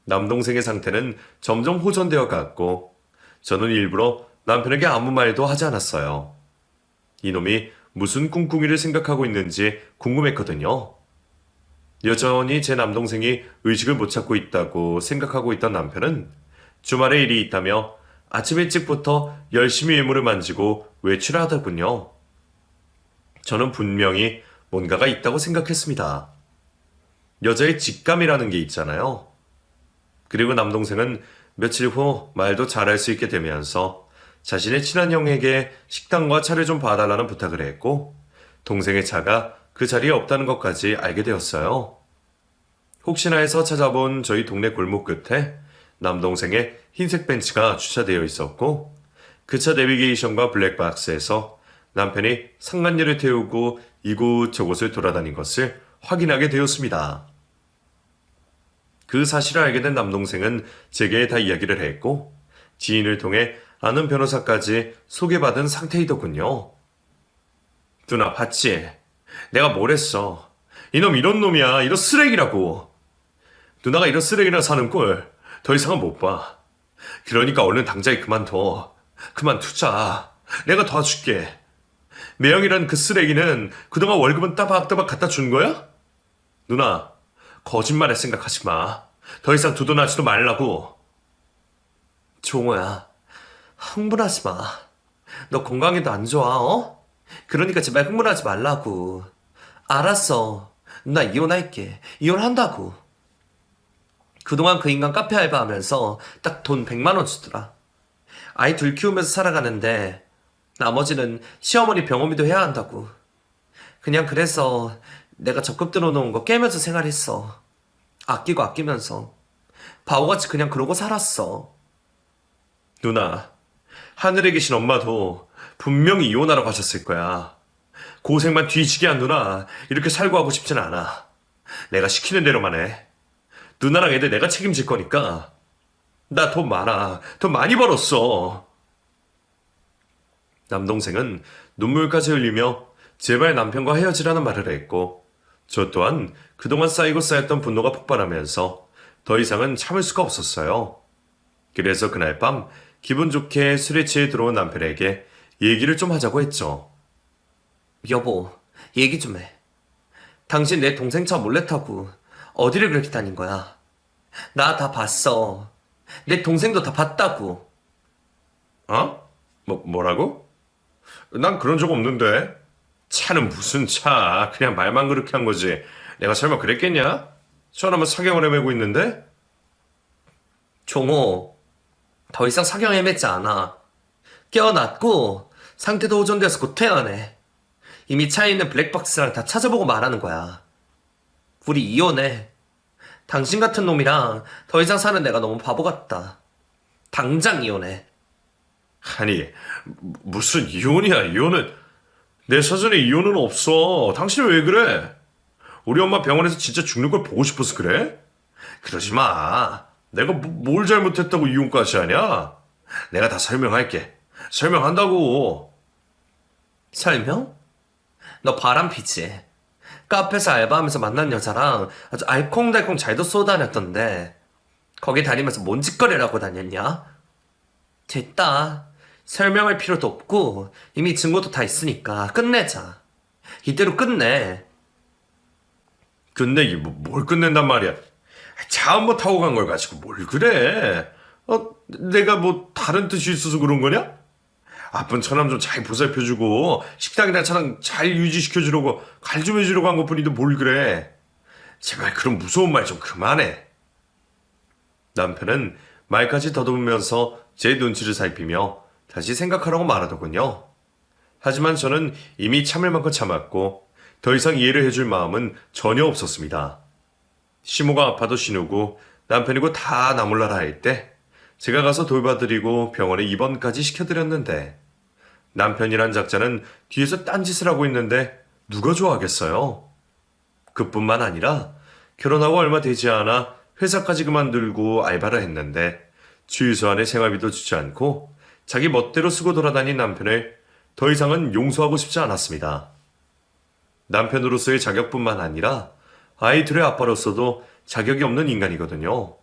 남동생의 상태는 점점 호전되어 갔고 저는 일부러 남편에게 아무 말도 하지 않았어요. 이놈이 무슨 꿍꿍이를 생각하고 있는지 궁금했거든요. 여전히 제 남동생이 의식을 못 찾고 있다고 생각하고 있던 남편은 주말에 일이 있다며 아침 일찍부터 열심히 유물을 만지고 외출을 하더군요. 저는 분명히 뭔가가 있다고 생각했습니다. 여자의 직감이라는 게 있잖아요. 그리고 남동생은 며칠 후 말도 잘할 수 있게 되면서 자신의 친한 형에게 식당과 차를 좀 봐달라는 부탁을 했고 동생의 차가 그 자리에 없다는 것까지 알게 되었어요. 혹시나 해서 찾아본 저희 동네 골목 끝에 남동생의 흰색 벤츠가 주차되어 있었고 그 차 내비게이션과 블랙박스에서 남편이 상간녀를 태우고 이곳저곳을 돌아다닌 것을 확인하게 되었습니다. 그 사실을 알게 된 남동생은 제게 다 이야기를 했고 지인을 통해 아는 변호사까지 소개받은 상태이더군요. 누나 봤지? 내가 뭘 했어? 이놈 이런 놈이야. 이런 쓰레기라고. 누나가 이런 쓰레기랑 사는 꼴 더 이상은 못 봐. 그러니까 얼른 당장에 그만둬. 그만두자. 내가 도와줄게. 매형이란 그 쓰레기는 그동안 월급은 따박따박 갖다 준 거야? 누나, 거짓말할 생각하지 마. 더 이상 두둔하지도 말라고. 종호야, 흥분하지 마. 너 건강에도 안 좋아, 어? 그러니까 제발 흥분하지 말라고. 알았어. 나 이혼할게. 이혼한다고. 그동안 그 인간 카페 알바하면서 딱 돈 100만 원 주더라. 아이 둘 키우면서 살아가는데 나머지는 시어머니 병원비도 해야 한다고. 그냥 그래서 내가 적금 들어놓은 거 깨면서 생활했어. 아끼고 아끼면서. 바보같이 그냥 그러고 살았어. 누나, 하늘에 계신 엄마도 분명히 이혼하라고 하셨을 거야. 고생만 뒤지게 한 누나, 이렇게 살고 하고 싶진 않아. 내가 시키는 대로만 해. 누나랑 애들 내가 책임질 거니까. 나 돈 많아. 돈 많이 벌었어. 남동생은 눈물까지 흘리며 제발 남편과 헤어지라는 말을 했고 저 또한 그동안 쌓이고 쌓였던 분노가 폭발하면서 더 이상은 참을 수가 없었어요. 그래서 그날 밤 기분 좋게 술에 취해 들어온 남편에게 얘기를 좀 하자고 했죠. 여보, 얘기 좀 해. 당신 내 동생 차 몰래 타고 어디를 그렇게 다닌 거야? 나 다 봤어. 내 동생도 다 봤다고. 어? 뭐라고? 난 그런 적 없는데. 차는 무슨 차. 그냥 말만 그렇게 한 거지. 내가 설마 그랬겠냐? 저라면 사경을 헤매고 있는데? 종호, 더 이상 사경 헤매지 않아. 깨어났고 상태도 호전되어서 곧 퇴원해. 이미 차에 있는 블랙박스랑 다 찾아보고 말하는 거야. 우리 이혼해. 당신 같은 놈이랑 더 이상 사는 내가 너무 바보 같다. 당장 이혼해. 아니, 무슨 이혼이야, 이혼은. 내 사전에 이혼은 없어. 당신 왜 그래? 우리 엄마 병원에서 진짜 죽는 걸 보고 싶어서 그래? 그러지 마. 내가 뭘 잘못했다고 이혼까지 하냐? 내가 다 설명할게. 설명한다고. 설명? 너 바람피지? 카페에서 알바하면서 만난 여자랑 아주 알콩달콩 잘도 쏘다녔던데 거기 다니면서 뭔 짓거리라고 다녔냐? 됐다. 설명할 필요도 없고 이미 증거도 다 있으니까 끝내자. 이대로 끝내. 끝내기, 뭘 끝낸단 말이야. 차 한번 타고 간 걸 가지고 뭘 그래? 내가 뭐 다른 뜻이 있어서 그런 거냐? 아픈 처남 좀 잘 보살펴주고 식당이나 차랑 잘 유지시켜주려고 갈 좀 해주려고 한 것뿐인데 뭘 그래? 제발 그런 무서운 말 좀 그만해. 남편은 말까지 더듬으면서 제 눈치를 살피며 다시 생각하라고 말하더군요. 하지만 저는 이미 참을 만큼 참았고 더 이상 이해를 해줄 마음은 전혀 없었습니다. 시모가 아파도 쉬누고 남편이고 다 나몰라라 할 때 제가 가서 돌봐드리고 병원에 입원까지 시켜드렸는데 남편이란 작자는 뒤에서 딴짓을 하고 있는데 누가 좋아하겠어요? 그뿐만 아니라 결혼하고 얼마 되지 않아 회사까지 그만두고 알바를 했는데 최소한의 생활비도 주지 않고 자기 멋대로 쓰고 돌아다닌 남편을 더 이상은 용서하고 싶지 않았습니다. 남편으로서의 자격뿐만 아니라 아이 둘의 아빠로서도 자격이 없는 인간이거든요.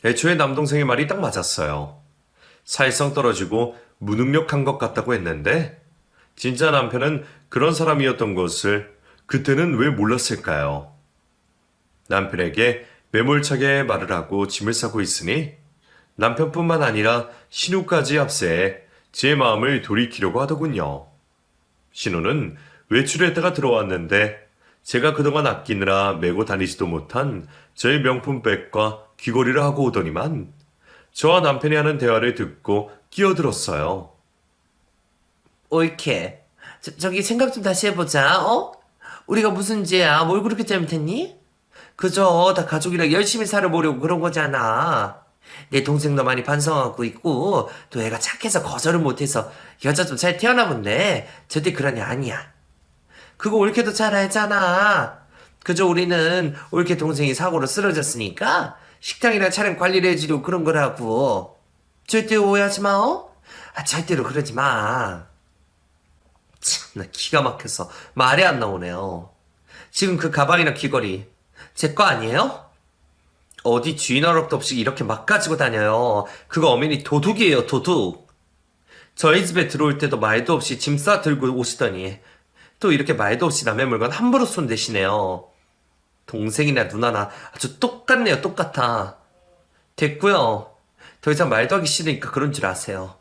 애초에 남동생의 말이 딱 맞았어요. 사회성 떨어지고 무능력한 것 같다고 했는데 진짜 남편은 그런 사람이었던 것을 그때는 왜 몰랐을까요? 남편에게 매몰차게 말을 하고 짐을 싸고 있으니 남편뿐만 아니라 신우까지 앞세에 제 마음을 돌이키려고 하더군요. 신우는 외출했다가 들어왔는데 제가 그동안 아끼느라 메고 다니지도 못한 저의 명품백과 귀걸이를 하고 오더니만 저와 남편이 하는 대화를 듣고 끼어들었어요. 옳게. 저기 생각 좀 다시 해보자. 우리가 무슨 죄야? 뭘 그렇게 잘못했니? 그저 다 가족이랑 열심히 살아보려고 그런 거잖아. 내 동생도 많이 반성하고 있고 또 애가 착해서 거절을 못해서 여자 좀 잘 태어나 본데 절대 그런 애 아니야. 그거 옳게도 잘 알잖아. 그저 우리는 옳게 동생이 사고로 쓰러졌으니까 식당이나 차량 관리를 해주려고 그런 거라고. 절대 오해하지 마, 절대로 그러지 마. 참, 나 기가 막혀서 말이 안 나오네요. 지금 그 가방이랑 귀걸이 제 거 아니에요? 어디 주인 허락도 없이 이렇게 막 가지고 다녀요. 그거 엄연히 도둑이에요, 도둑. 저희 집에 들어올 때도 말도 없이 짐 싸 들고 오시더니 또 이렇게 말도 없이 남의 물건 함부로 손대시네요. 동생이나 누나나 아주 똑같네요, 똑같아. 됐고요. 더 이상 말도 하기 싫으니까 그런 줄 아세요.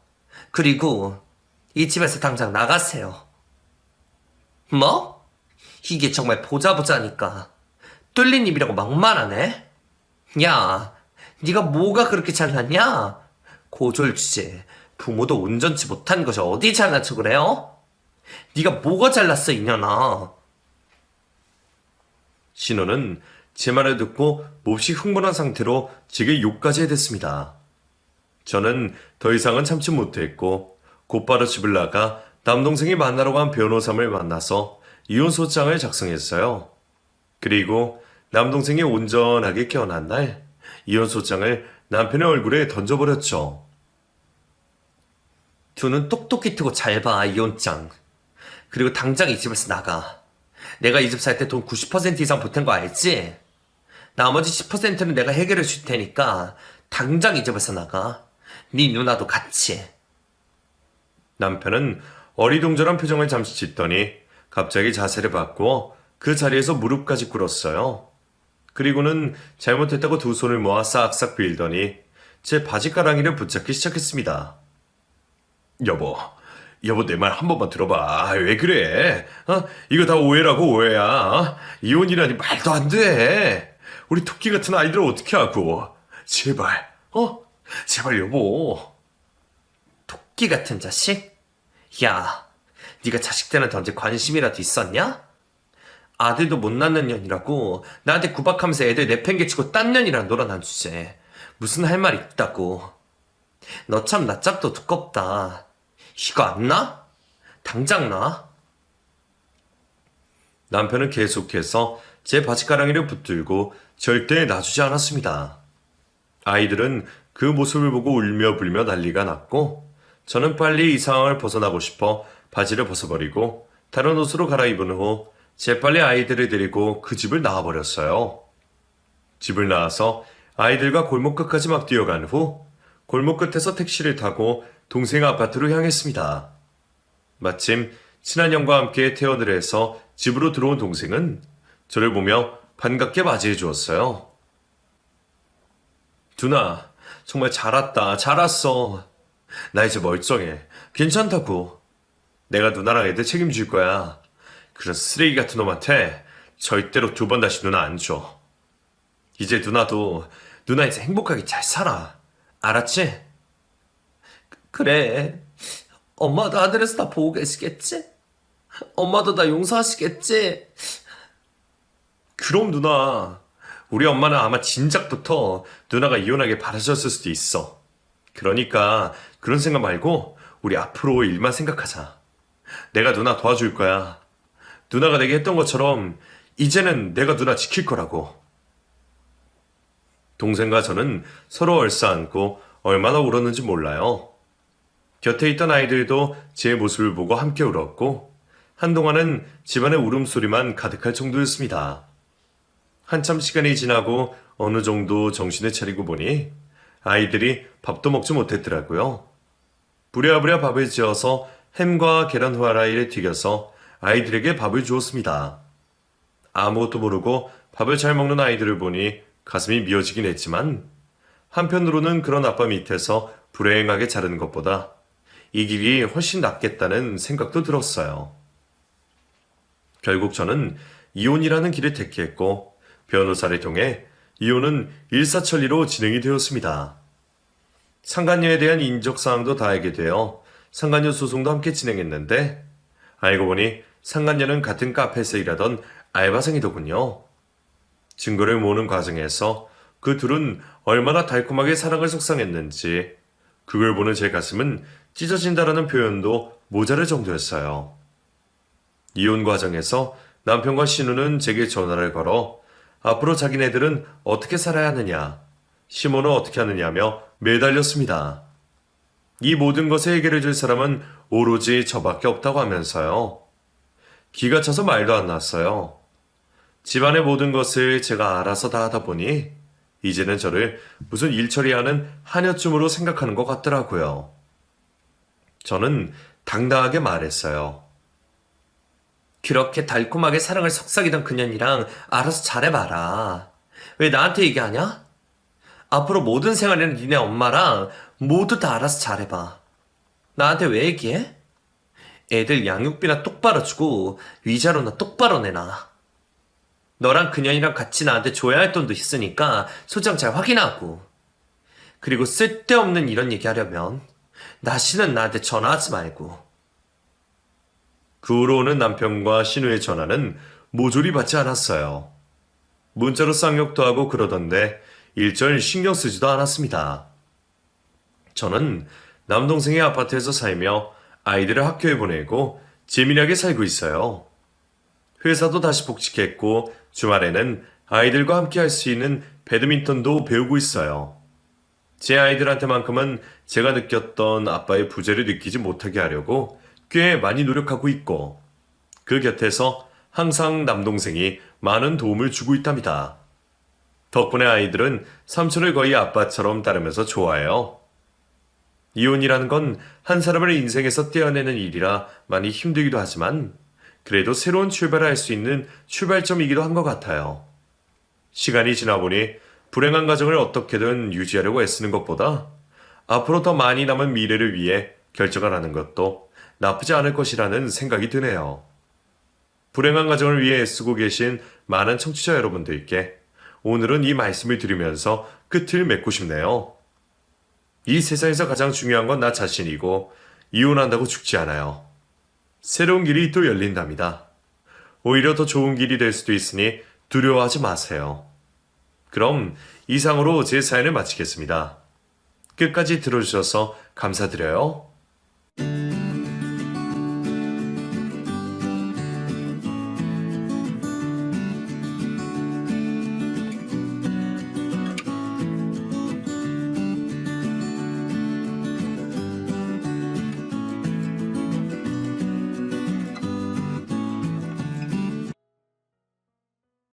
그리고 이 집에서 당장 나가세요. 뭐? 이게 정말 보자보자니까 뚫린 입이라고 막말하네? 야, 네가 뭐가 그렇게 잘났냐? 고졸 주제, 부모도 온전치 못한 것이 어디 잘난 척을 해요? 네가 뭐가 잘났어, 이년아. 신우는 제 말을 듣고 몹시 흥분한 상태로 제게 욕까지 해댔습니다. 저는 더 이상은 참지 못했고 곧바로 집을 나가 남동생이 만나러 간 변호사를 만나서 이혼소장을 작성했어요. 그리고 남동생이 온전하게 깨어난 날 이혼소장을 남편의 얼굴에 던져버렸죠. 두 눈 똑똑히 뜨고 잘 봐, 이혼장. 그리고 당장 이 집에서 나가. 내가 이 집 살 때 돈 90% 이상 보탠 거 알지? 나머지 10%는 내가 해결해 줄 테니까 당장 이 집에서 나가. 네 누나도 같이. 남편은 어리둥절한 표정을 잠시 짓더니 갑자기 자세를 바꾸어 그 자리에서 무릎까지 꿇었어요. 그리고는 잘못했다고 두 손을 모아 싹싹 빌더니 제 바지가랑이를 붙잡기 시작했습니다. 여보 내 말 한 번만 들어봐. 왜 그래? 이거 다 오해라고 오해야. 이혼이라니 말도 안 돼. 우리 토끼 같은 아이들을 어떻게 하고. 제발 제발 여보. 토끼 같은 자식? 야, 네가 자식 때한테 언제 관심이라도 있었냐? 아들도 못 낳는 년이라고 나한테 구박하면서 애들 내팽개치고 딴 년이랑 놀아난 주제. 무슨 할 말 있다고. 너 참 낯잡도 두껍다. 이거 안 나? 당장 나? 남편은 계속해서 제 바지가랑이를 붙들고 절대 놔주지 않았습니다. 아이들은 그 모습을 보고 울며 불며 난리가 났고 저는 빨리 이 상황을 벗어나고 싶어 바지를 벗어버리고 다른 옷으로 갈아입은 후 재빨리 아이들을 데리고 그 집을 나와버렸어요. 집을 나와서 아이들과 골목 끝까지 막 뛰어간 후 골목 끝에서 택시를 타고 동생 아파트로 향했습니다. 마침 친한 형과 함께 퇴원을 해서 집으로 들어온 동생은 저를 보며 반갑게 맞이해 주었어요. 두나, 정말 잘 왔다. 잘 왔어. 나 이제 멀쩡해. 괜찮다고. 내가 누나랑 애들 책임질 거야. 그런 쓰레기 같은 놈한테 절대로 두 번 다시 누나 안 줘. 이제 누나 이제 행복하게 잘 살아. 알았지? 그래. 엄마도 하늘에서 다 보고 계시겠지? 엄마도 나 용서하시겠지? 그럼 누나, 우리 엄마는 아마 진작부터 누나가 이혼하길 바라셨을 수도 있어. 그러니까 그런 생각 말고 우리 앞으로 일만 생각하자. 내가 누나 도와줄 거야. 누나가 내게 했던 것처럼 이제는 내가 누나 지킬 거라고. 동생과 저는 서로 얼싸안고 얼마나 울었는지 몰라요. 곁에 있던 아이들도 제 모습을 보고 함께 울었고 한동안은 집안의 울음소리만 가득할 정도였습니다. 한참 시간이 지나고 어느 정도 정신을 차리고 보니 아이들이 밥도 먹지 못했더라고요. 부랴부랴 밥을 지어서 햄과 계란 후라이를 튀겨서 아이들에게 밥을 주었습니다. 아무것도 모르고 밥을 잘 먹는 아이들을 보니 가슴이 미어지긴 했지만 한편으로는 그런 아빠 밑에서 불행하게 자르는 것보다 이 길이 훨씬 낫겠다는 생각도 들었어요. 결국 저는 이혼이라는 길을 택했고 변호사를 통해 이혼은 일사천리로 진행이 되었습니다. 상간녀에 대한 인적사항도 다 알게 되어 상간녀 소송도 함께 진행했는데 알고 보니 상간녀는 같은 카페에서 일하던 알바생이더군요. 증거를 모으는 과정에서 그 둘은 얼마나 달콤하게 사랑을 속상했는지 그걸 보는 제 가슴은 찢어진다라는 표현도 모자랄 정도였어요. 이혼 과정에서 남편과 신우는 제게 전화를 걸어 앞으로 자기네들은 어떻게 살아야 하느냐, 시모는 어떻게 하느냐며 매달렸습니다. 이 모든 것을 해결해 줄 사람은 오로지 저밖에 없다고 하면서요. 기가 차서 말도 안 났어요. 집안의 모든 것을 제가 알아서 다 하다 보니 이제는 저를 무슨 일 처리하는 하녀쯤으로 생각하는 것 같더라고요. 저는 당당하게 말했어요. 그렇게 달콤하게 사랑을 속삭이던 그년이랑 알아서 잘해봐라. 왜 나한테 얘기하냐? 앞으로 모든 생활에는 니네 엄마랑 모두 다 알아서 잘해봐. 나한테 왜 얘기해? 애들 양육비나 똑바로 주고 위자료나 똑바로 내놔. 너랑 그년이랑 같이 나한테 줘야 할 돈도 있으니까 소장 잘 확인하고. 그리고 쓸데없는 이런 얘기하려면 다시는 나한테 전화하지 말고. 그 후로 오는 남편과 신우의 전화는 모조리 받지 않았어요. 문자로 쌍욕도 하고 그러던데 일절 신경 쓰지도 않았습니다. 저는 남동생의 아파트에서 살며 아이들을 학교에 보내고 재미나게 살고 있어요. 회사도 다시 복직했고 주말에는 아이들과 함께 할 수 있는 배드민턴도 배우고 있어요. 제 아이들한테만큼은 제가 느꼈던 아빠의 부재를 느끼지 못하게 하려고 꽤 많이 노력하고 있고 그 곁에서 항상 남동생이 많은 도움을 주고 있답니다. 덕분에 아이들은 삼촌을 거의 아빠처럼 따르면서 좋아해요. 이혼이라는 건 한 사람을 인생에서 떼어내는 일이라 많이 힘들기도 하지만 그래도 새로운 출발을 할 수 있는 출발점이기도 한 것 같아요. 시간이 지나 보니 불행한 가정을 어떻게든 유지하려고 애쓰는 것보다 앞으로 더 많이 남은 미래를 위해 결정을 하는 것도 나쁘지 않을 것이라는 생각이 드네요. 불행한 가정을 위해 애쓰고 계신 많은 청취자 여러분들께 오늘은 이 말씀을 드리면서 끝을 맺고 싶네요. 이 세상에서 가장 중요한 건 나 자신이고 이혼한다고 죽지 않아요. 새로운 길이 또 열린답니다. 오히려 더 좋은 길이 될 수도 있으니 두려워하지 마세요. 그럼 이상으로 제 사연을 마치겠습니다. 끝까지 들어주셔서 감사드려요.